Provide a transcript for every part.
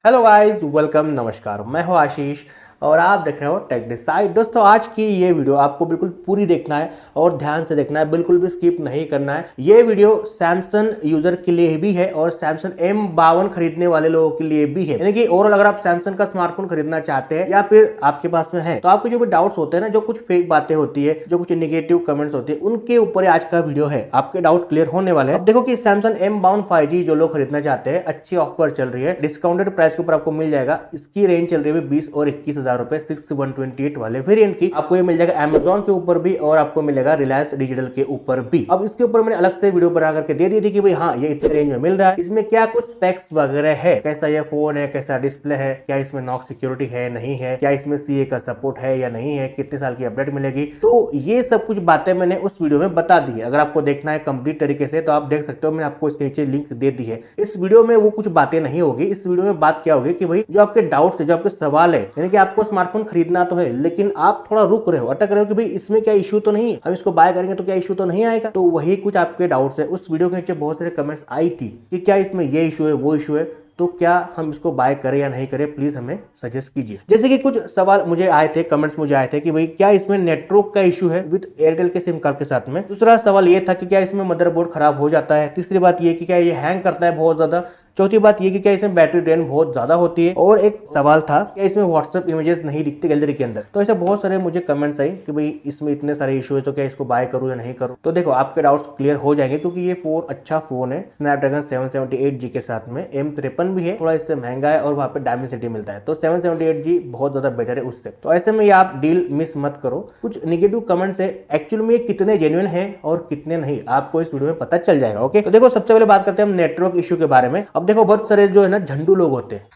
Hello guys, welcome, नमस्कार। मैं हूं आशीष और आप देख रहे हो टेक डिसाइड। दोस्तों, आज की ये वीडियो आपको बिल्कुल पूरी देखना है और ध्यान से देखना है, बिल्कुल भी स्किप नहीं करना है। ये वीडियो सैमसंग यूजर के लिए भी है और सैमसंग M52 खरीदने वाले लोगों के लिए भी है। यानी कि ओवरऑल अगर आप सैमसंग का स्मार्टफोन खरीदना चाहते हैं या फिर आपके पास में है, तो आपके जो भी डाउट्स होते हैं ना, जो कुछ फेक बातें होती है, जो कुछ नेगेटिव कमेंट्स होती है, उनके ऊपर आज का वीडियो है। आपके डाउट्स क्लियर होने वाले हैं। अब देखो कि सैमसंग M52 5G जो लोग खरीदना चाहते हैं, अच्छी ऑफर चल रही है, डिस्काउंटेड प्राइस के ऊपर आपको मिल जाएगा। इसकी रेंज चल रही है 20 और 21 हजार रुपए 6128 वाले वेरिएंट की। आपको ये मिल जाएगा Amazon के ऊपर भी और आपको मिलेगा रिलायंस डिजिटल के ऊपर भी। अब इसके ऊपर मैंने अलग से वीडियो बना करके दे दी थी कि भाई हाँ, ये इतने रेंज में मिल रहा है, इसमें क्या कुछ स्पेक्स वगैरह है, कैसा ये फोन है, कैसा डिस्प्ले है, क्या इसमें नॉक सिक्योरिटी है नहीं है, क्या इसमें CA का सपोर्ट है या नहीं है, कितने साल की अपडेट मिलेगी। तो ये सब कुछ बातें मैंने उस वीडियो में बता दी है। अगर आपको देखना है कंप्लीट तरीके से तो आप देख सकते हो, मैंने आपको इसके नीचे लिंक दे दी है। इस वीडियो में वो कुछ बातें नहीं होगी। इस वीडियो में बात क्या होगी कि भाई जो आपके डाउट्स है, जो आपके सवाल है, यानी कि आपको स्मार्टफोन खरीदना तो है लेकिन आप थोड़ा रुक रहे हो, अटक रहे हो कि भाई इसमें क्या इश्यू तो नहीं है, हम इसको बाय करेंगे तो क्या इश्यू तो नहीं आएगा। तो वही कुछ आपके डाउट्स है। उस वीडियो के नीचे बहुत सारे कमेंट्स आई थी कि क्या इसमें ये इशू है, वो इशू है, तो क्या हम इसको बाय करें या नहीं करें, प्लीज हमें सजेस्ट कीजिए। जैसे कि कुछ सवाल मुझे आए थे, कमेंट्स मुझे आए थे कि भाई क्या इसमें नेटवर्क का इशू है विद एयरटेल के सिम कार्ड के साथ में। दूसरा सवाल ये था कि क्या इसमें मदरबोर्ड खराब हो जाता है। तीसरी बात ये कि क्या ये हैंग करता है बहुत ज्यादा। चौथी बात ये कि क्या इसमें बैटरी ड्रेन बहुत ज्यादा होती है। और एक सवाल था क्या इसमें व्हाट्सएप इमेजेस नहीं दिखते गैलरी के अंदर। तो ऐसे बहुत सारे मुझे कमेंट्स आए कि भाई इसमें इतने सारे इशू है तो क्या इसको बाय करूं या नहीं करूं। तो देखो, आपके डाउट्स क्लियर हो जाएंगे क्योंकि ये फोन अच्छा फोन है। स्नैपड्रैगन 778G के साथ में M53 भी है, थोड़ा इससे महंगा है और वहाँ पे डायमेंसिटी मिलता है। तो 778G बहुत ज्यादा बेटर है उससे। तो ऐसे में ये आप डील मिस मत करो। कुछ निगेटिव कमेंट्स है, एक्चुअली में कितने जेन्युइन है और कितने नहीं, आपको इस वीडियो में पता चल जाएगा। ओके, तो देखो, सबसे पहले बात करते हैं हम नेटवर्क इशू के बारे में। अब देखो, बहुत सारे जो है ना झंडू लोग होते हैं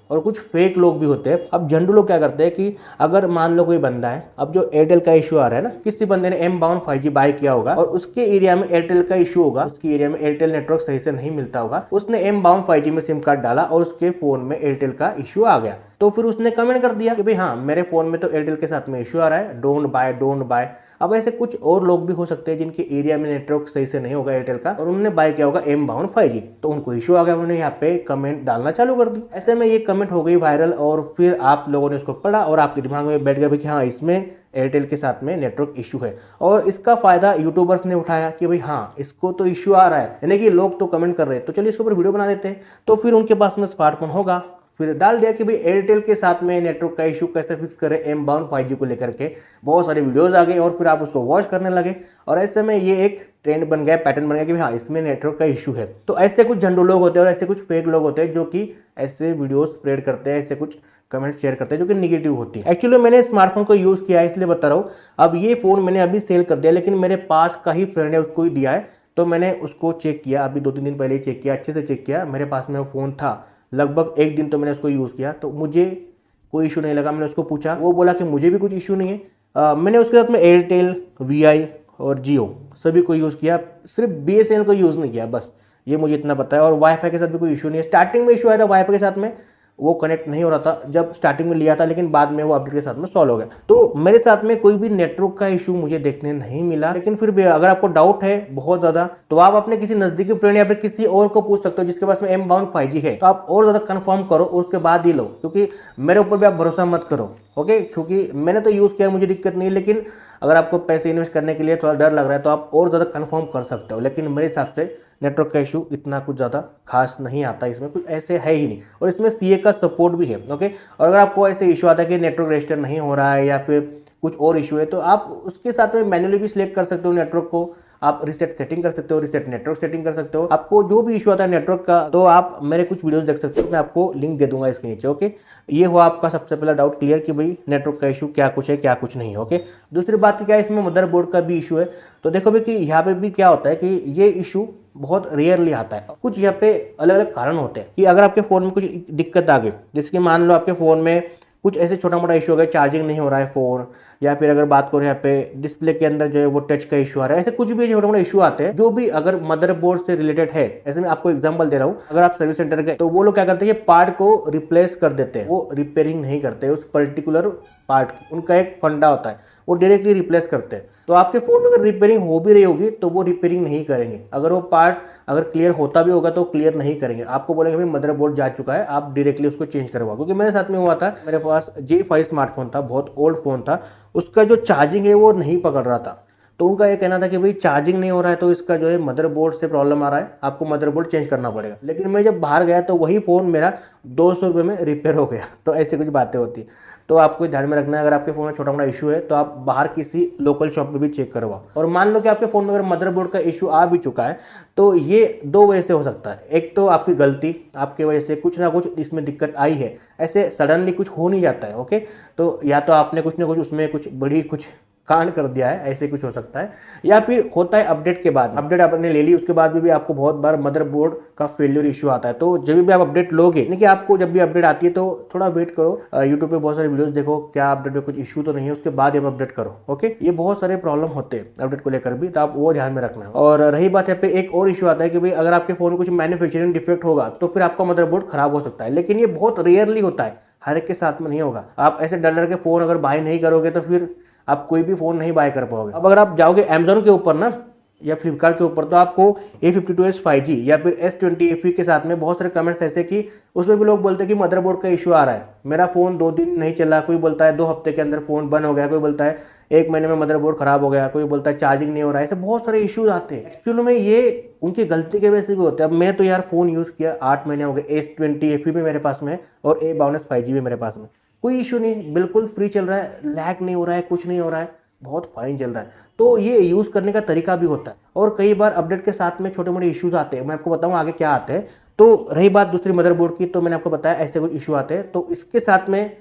और कुछ फेक लोग भी होते हैं। अब झंडू लोग क्या करते हैं कि अगर मान लो कोई बंदा है, अब जो एयरटेल का इशू आ रहा है ना, किसी बंदे ने M52 5G बाय किया होगा और उसके एरिया में एयरटेल का इशू होगा, उसके एरिया में एयरटेल नेटवर्क सही से नहीं मिलता होगा, उसने M52 5G में सिम कार्ड डाला और उसके फोन में एयरटेल का इशू आ गया। तो फिर उसने कमेंट कर दिया कि भाई हाँ, मेरे फोन में तो एयरटेल के साथ में इशू आ रहा है, डोंट बाय डोंट बाय। अब ऐसे कुछ और लोग भी हो सकते हैं जिनके एरिया में नेटवर्क सही से नहीं होगा एयरटेल का और उन्होंने बाय किया होगा M52 5G, तो उनको इशू आ गया, उन्होंने यहाँ पे कमेंट डालना चालू कर दी। ऐसे में ये कमेंट हो गई वायरल और फिर आप लोगों ने उसको पढ़ा और आपके दिमाग में बैठ गया कि हाँ, इसमें एयरटेल के साथ में नेटवर्क इशू है। और इसका फायदा यूट्यूबर्स ने उठाया कि भाई हाँ, इसको तो इशू आ रहा है, यानी कि लोग तो कमेंट कर रहे हैं, तो चलिए इसके ऊपर वीडियो बना देते हैं। तो फिर उनके पास में स्मार्टफोन होगा, फिर डाल दिया कि भाई एयरटेल के साथ में नेटवर्क का इशू कैसे फिक्स करें M52 5G को लेकर के। बहुत सारे वीडियोस आ गए और फिर आप उसको वॉच करने लगे और ऐसे में ये एक ट्रेंड बन गया, पैटर्न बन गया कि हाँ, इसमें नेटवर्क का इशू है। तो ऐसे कुछ झंडू लोग होते हैं और ऐसे कुछ फेक लोग होते हैं जो कि ऐसे वीडियोस स्प्रेड करते हैं, ऐसे कुछ कमेंट शेयर करते हैं जो कि निगेटिव होती है। एक्चुअली मैंने स्मार्टफोन को यूज किया है इसलिए बता रहा हूँ। अब ये फोन मैंने अभी सेल कर दिया, लेकिन मेरे पास का ही फ्रेंड है, उसको ही दिया है, तो मैंने उसको चेक किया, अभी 2-3 दिन पहले ही चेक किया, अच्छे से चेक किया। मेरे पास में वो फोन था लगभग 1 दिन, तो मैंने उसको यूज़ किया तो मुझे कोई इशू नहीं लगा। मैंने उसको पूछा, वो बोला कि मुझे भी कुछ इशू नहीं है। मैंने उसके साथ में एयरटेल, VI और जियो सभी को यूज़ किया, सिर्फ BSNL को यूज़ नहीं किया, बस ये मुझे इतना पता है। और वाईफाई के साथ भी कोई इशू नहीं है। स्टार्टिंग में इशू आया था वाईफाई के साथ में, वो कनेक्ट नहीं हो रहा था जब स्टार्टिंग में लिया था, लेकिन बाद में वो अपडेट के साथ में सॉल्व हो गया। तो मेरे साथ में कोई भी नेटवर्क का इशू मुझे देखने नहीं मिला। लेकिन फिर भी अगर आपको डाउट है बहुत ज्यादा, तो आप अपने किसी नजदीकी फ्रेंड या फिर किसी और को पूछ सकते हो जिसके पास में M52 5G है, तो आप और ज्यादा कंफर्म करो, उसके बाद ही लो, क्योंकि मेरे ऊपर भी आप भरोसा मत करो। ओके, क्योंकि मैंने तो यूज किया, मुझे दिक्कत नहीं है, लेकिन अगर आपको पैसे इन्वेस्ट करने के लिए थोड़ा डर लग रहा है तो आप और ज्यादा कंफर्म कर सकते हो। लेकिन मेरे हिसाब से नेटवर्क का इशू इतना कुछ ज़्यादा खास नहीं आता, इसमें कुछ ऐसे है ही नहीं। और इसमें CA का सपोर्ट भी है। ओके, और अगर आपको ऐसे इशू आता है कि नेटवर्क रजिस्टर नहीं हो रहा है या फिर कुछ और इशू है, तो आप उसके साथ में मैन्युअली भी सिलेक्ट कर सकते हो नेटवर्क को, आप रिसेट सेटिंग कर सकते हो, रिसेट नेटवर्क सेटिंग कर सकते हो। आपको जो भी इशू आता है नेटवर्क का, तो आप मेरे कुछ वीडियोस देख सकते हो, मैं आपको लिंक दे दूंगा इसके नीचे। ओके, ये हुआ आपका सबसे पहला डाउट क्लियर कि भाई नेटवर्क का इशू क्या कुछ है, क्या कुछ नहीं है। ओके, दूसरी बात क्या है, इसमें मदरबोर्ड का भी इशू है। तो देखो भाई कि यहाँ पे भी क्या होता है कि ये इशू बहुत रेयरली आता है। कुछ यहाँ पे अलग अलग कारण होते हैं कि अगर आपके फोन में कुछ दिक्कत आ गई, जैसे कि मान लो आपके फोन में कुछ ऐसे छोटा मोटा इशू हो गया, चार्जिंग नहीं हो रहा है फोन, या फिर अगर बात करो यहाँ पे डिस्प्ले के अंदर जो है वो टच का इशू आ रहा है, ऐसे कुछ भी छोटे मोटे इशू आते हैं जो भी अगर मदरबोर्ड से रिलेटेड है। ऐसे मैं आपको एग्जांपल दे रहा हूँ, अगर आप सर्विस सेंटर गए तो वो लोग क्या करते हैं, पार्ट को रिप्लेस कर देते हैं, वो रिपेयरिंग नहीं करते उस पर्टिकुलर पार्ट की। उनका एक फंडा होता है, वो डायरेक्टली रिप्लेस करते हैं। तो आपके फ़ोन में अगर रिपेयरिंग हो भी रही होगी तो वो रिपेयरिंग नहीं करेंगे, अगर वो पार्ट अगर क्लियर होता भी होगा तो क्लियर नहीं करेंगे, आपको बोलेंगे भाई मदरबोर्ड जा चुका है, आप डायरेक्टली उसको चेंज करवाओ। क्योंकि मेरे साथ में हुआ था, मेरे पास J5 स्मार्टफोन था, बहुत ओल्ड फोन था, उसका जो चार्जिंग है वो नहीं पकड़ रहा था। तो उनका ये कहना था कि भाई चार्जिंग नहीं हो रहा है तो इसका जो है मदरबोर्ड से प्रॉब्लम आ रहा है, आपको मदरबोर्ड चेंज करना पड़ेगा। लेकिन मैं जब बाहर गया तो वही फ़ोन मेरा 200 रुपये में रिपेयर हो गया। तो ऐसी कुछ बातें होती है, तो आपको ध्यान में रखना है, अगर आपके फ़ोन में छोटा मोटा इशू है तो आप बाहर किसी लोकल शॉप में भी चेक करवाओ। और मान लो कि आपके फ़ोन में अगर मदरबोर्ड का इशू आ भी चुका है तो ये दो वजह से हो सकता है। एक तो आपकी गलती, आपकी वजह से कुछ ना कुछ इसमें दिक्कत आई है, ऐसे सडनली कुछ हो नहीं जाता है। ओके, तो या तो आपने कुछ ना कुछ उसमें कुछ बड़ी कुछ कांड कर दिया है, ऐसे कुछ हो सकता है, या फिर होता है अपडेट के बाद, अपडेट आपने ले ली उसके बाद भी आपको बहुत बार मदरबोर्ड का फेलियर इशू आता है। तो जब भी आप अपडेट लोगे, यानी कि आपको जब भी अपडेट आती है तो थोड़ा वेट करो, यूट्यूब पे बहुत सारे वीडियोस देखो, क्या अपडेट में कुछ इशू तो नहीं है, उसके बाद आप अपडेट करो। ओके, ये बहुत सारे प्रॉब्लम होते हैं अपडेट को लेकर भी, तो आप वो ध्यान में रखना है। और रही बात यहाँ पे एक और इशू आता है कि भाई अगर आपके फोन में कुछ मैन्युफैक्चरिंग डिफेक्ट होगा तो फिर आपका मदरबोर्ड खराब हो सकता है, लेकिन ये बहुत रेयरली होता है, हर एक के साथ में नहीं होगा। आप ऐसे डर डर के फोन अगर बाय नहीं करोगे तो फिर आप कोई भी फोन नहीं बाय कर पाओगे। अब अगर आप जाओगे अमेजोन के ऊपर ना या फ्लिपकार्ट के ऊपर, तो आपको A52s 5G या फिर S20 FE के साथ में बहुत सारे कमेंट्स ऐसे कि उसमें भी लोग बोलते हैं कि मदरबोर्ड का इशू आ रहा है, मेरा फोन 2 दिन नहीं चला, कोई बोलता है 2 हफ्ते के अंदर फोन बंद हो गया, कोई बोलता है 1 महीने में मदरबोर्ड खराब हो गया, कोई बोलता है चार्जिंग नहीं हो रहा है। ऐसे बहुत सारे इश्यूज आते हैं, एक्चुअल में ये उनकी गलती के वजह से भी होते हैं। अब मैं तो यार फोन यूज किया 8 महीने हो गए, S20 FE भी मेरे पास में और A52s 5G भी मेरे पास में, कोई इशू नहीं, बिल्कुल फ्री चल रहा है, लैग नहीं हो रहा है, कुछ नहीं हो रहा है, बहुत फाइन चल रहा है। तो ये यूज करने का तरीका भी होता है। और कई बार अपडेट के साथ में छोटे मोटे इश्यूज आते हैं, मैं आपको बताऊं आगे क्या आते हैं। तो रही बात दूसरी मदरबोर्ड की, तो मैंने आपको बताया ऐसे कुछ इशू आते हैं, तो इसके साथ में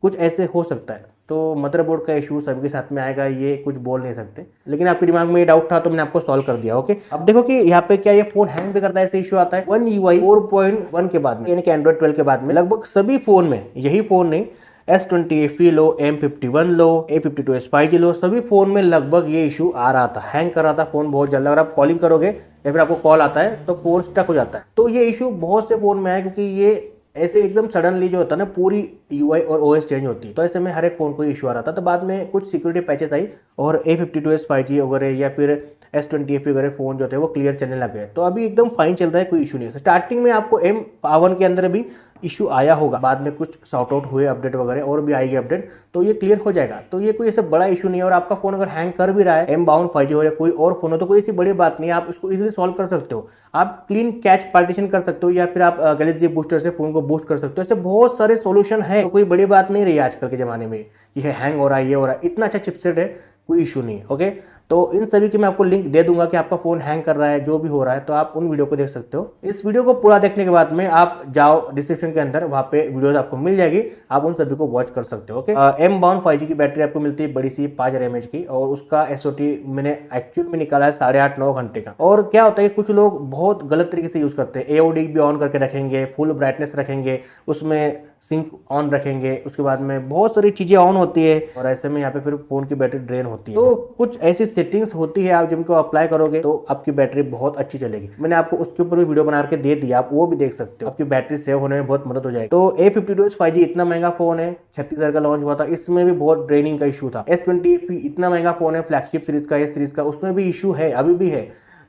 कुछ ऐसे हो सकता है। तो मदरबोर्ड का इशू सबके साथ में आएगा, ये कुछ बोल नहीं सकते, लेकिन आपके दिमाग में ये डाउट था तो मैंने आपको सॉल्व कर दिया। ओके, अब देखो कि यहाँ पे क्या ये फोन हैंग भी करता है, ऐसे इशू आता है। One UI 4.1 के बाद में, यानी कि एंड्रॉइड 12 के बाद में लगभग सभी फोन में, यही फोन नहीं, S20 FE लो, M51 लो, A52s 5G लो, सभी फोन में लगभग ये इशू आ रहा था, हैंग कर रहा था फोन बहुत जल्द। अगर आप कॉलिंग करोगे या फिर आपको कॉल आता है तो फोन स्टक हो जाता है। तो ये इशू बहुत से फोन में है, क्योंकि ये ऐसे एकदम सडनली जो होता है ना, पूरी UI और OS चेंज होती है, तो ऐसे में हर एक फोन को इशू आ रहा था। तो बाद में कुछ सिक्योरिटी पैचेस आई और A52s 5G वगैरह या फिर S20 FE वगैरह फोन जो थे वो क्लियर चलने लग गए, तो अभी एकदम फाइन चल रहा है, कोई इशू नहीं है। स्टार्टिंग में आपको M51 के अंदर भी इशू आया होगा, बाद में कुछ सॉर्ट आउट हुए अपडेट वगैरह और भी आएगी अपडेट, तो ये क्लियर हो जाएगा। तो ये कोई ऐसा बड़ा इशू नहीं है। और आपका फोन अगर हैंग कर भी रहा है, M52 5G हो या कोई और फोन हो, तो कोई ऐसी बड़ी बात नहीं है, आप इसको इजीली सॉल्व कर सकते हो। आप क्लीन कैच पार्टीशन कर सकते हो या फिर आप गैलेक्सी बूस्टर से फोन को बूस्ट कर सकते हो। ऐसे बहुत सारे सोल्यूशन है, तो कोई बड़ी बात नहीं रही आजकल के जमाने में कि हैंग हो रहा है, ये हो रहा है, इतना अच्छा चिपसेट है, कोई इशू नहीं है। ओके, तो इन सभी की मैं आपको लिंक दे दूंगा कि आपका फोन हैंग कर रहा है, जो भी हो रहा है, तो आप उन वीडियो को देख सकते हो। इस वीडियो को पूरा देखने के बाद में आप जाओ डिस्क्रिप्शन के अंदर, वहां पे वीडियोस आपको मिल जाएगी, आप उन सभी को वॉच कर सकते हो। ओके, M52 5G की बैटरी आपको मिलती है बड़ी सी 5000 mAh की, और उसका SOT मैंने एक्चुअल में निकाला है 8.5-9 घंटे का। और क्या होता है कि कुछ लोग बहुत गलत तरीके से यूज करते हैं, AOD भी ऑन करके रखेंगे, फुल ब्राइटनेस रखेंगे, उसमें सिंक ऑन रखेंगे, उसके बाद में बहुत सारी चीजें ऑन होती है, और ऐसे में यहाँ पे फिर फोन की बैटरी ड्रेन होती है। तो कुछ ऐसी सेटिंग्स होती है, आप जिनको अप्लाई करोगे तो आपकी बैटरी बहुत अच्छी चलेगी। मैंने आपको उसके ऊपर भी वीडियो बना के दे दिया, आप वो भी देख सकते हो, आपकी बैटरी सेव होने में बहुत मदद हो जाएगी। तो A52s 5G इतना महंगा फोन है, 36,000 का लॉन्च हुआ था, इसमें भी बहुत ड्रेनिंग का इशू था। S20 FE इतना महंगा फोन है, फ्लैगशिप सीरीज का, S सीरीज का, उसमें भी इशू है, अभी भी है।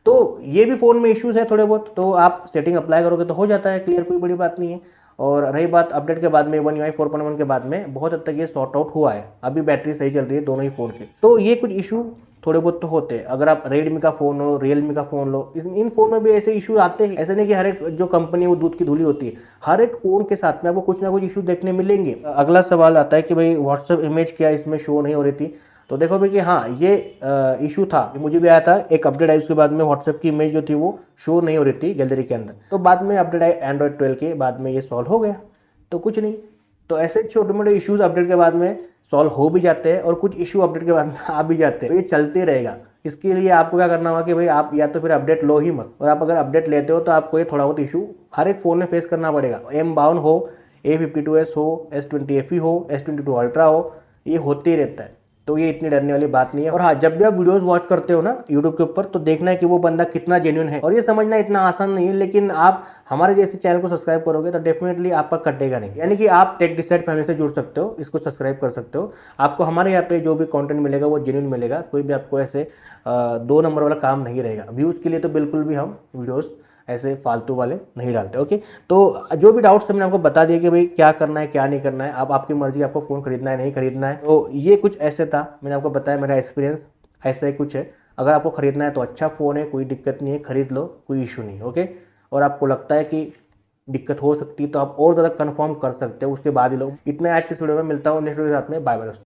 तो ये भी फोन में इश्यूज है थोड़े बहुत, तो आप सेटिंग अप्लाई करोगे तो हो जाता है क्लियर, कोई बड़ी बात नहीं है। और रही बात अपडेट के बाद में, One UI 4.1 के बाद में बहुत हद तक ये सॉर्ट आउट हुआ है, अभी बैटरी सही चल रही है दोनों ही फोन की। तो ये कुछ इशू थोड़े बहुत तो होते हैं। अगर आप रेडमी का फोन हो, रियलमी का फोन लो, इन फोन में भी ऐसे इशू आते हैं। ऐसे नहीं कि हर एक जो कंपनी वो दूध की धूली होती है, हर एक फोन के साथ में आपको कुछ ना कुछ इशू देखने मिलेंगे। अगला सवाल आता है कि भाई व्हाट्सएप इमेज क्या इसमें शो नहीं हो रही थी, तो देखो भाई कि हाँ, ये इशू था, मुझे भी आया था। एक अपडेट आई उसके बाद में व्हाट्सएप की इमेज जो थी वो शो नहीं हो रही थी गैलरी के अंदर, तो बाद में अपडेट आई एंड्रॉइड 12 के बाद में ये सॉल्व हो गया, तो कुछ नहीं। तो ऐसे छोटे मोटे इश्यूज अपडेट के बाद में सॉल्व हो भी जाते हैं, और कुछ इशू अपडेट के बाद में आ भी जाते हैं, तो ये चलते रहेगा। इसके लिए आपको क्या करना होगा कि भाई आप या तो फिर अपडेट लो ही मत, और आप अगर अपडेट लेते हो तो आपको ये थोड़ा बहुत इशू हर एक फोन में फेस करना पड़ेगा। M52 हो, A52s हो, S20 FE हो, S22 Ultra हो, ये होते ही रहता है। तो ये इतनी डरने वाली बात नहीं है। और हाँ, जब भी आप वीडियोस वॉच करते हो ना यूट्यूब के ऊपर, तो देखना है कि वो बंदा कितना जेन्युइन है। और ये समझना इतना आसान नहीं है, लेकिन आप हमारे जैसे चैनल को सब्सक्राइब करोगे तो डेफिनेटली आपका कटेगा नहीं। यानी कि आप टेक डिसाइड फैमिली से जुड़ सकते हो, इसको सब्सक्राइब कर सकते हो। आपको हमारे यहाँ पे जो भी कंटेंट मिलेगा वो जेन्युइन मिलेगा, कोई भी आपको ऐसे 2 नंबर वाला काम नहीं रहेगा। व्यूज़ के लिए तो बिल्कुल भी हम वीडियोज़ ऐसे फालतू वाले नहीं डालते। ओके, तो जो भी डाउट्स थे मैंने आपको बता दिया कि भाई क्या करना है क्या नहीं करना है। अब आपकी मर्जी, आपको फ़ोन खरीदना है नहीं खरीदना है। तो ये कुछ ऐसे था, मैंने आपको बताया मेरा एक्सपीरियंस ऐसा ही कुछ है। अगर आपको खरीदना है तो अच्छा फ़ोन है, कोई दिक्कत नहीं है, खरीद लो, कोई इशू नहीं। ओके, और आपको लगता है कि दिक्कत हो सकती है तो आप और ज़्यादा कंफर्म कर सकते हो, उसके बाद ही लो। इतना आज की वीडियो में, मिलता हूँ नेक्स्ट वीडियो के साथ में। बाय बाय दोस्तों।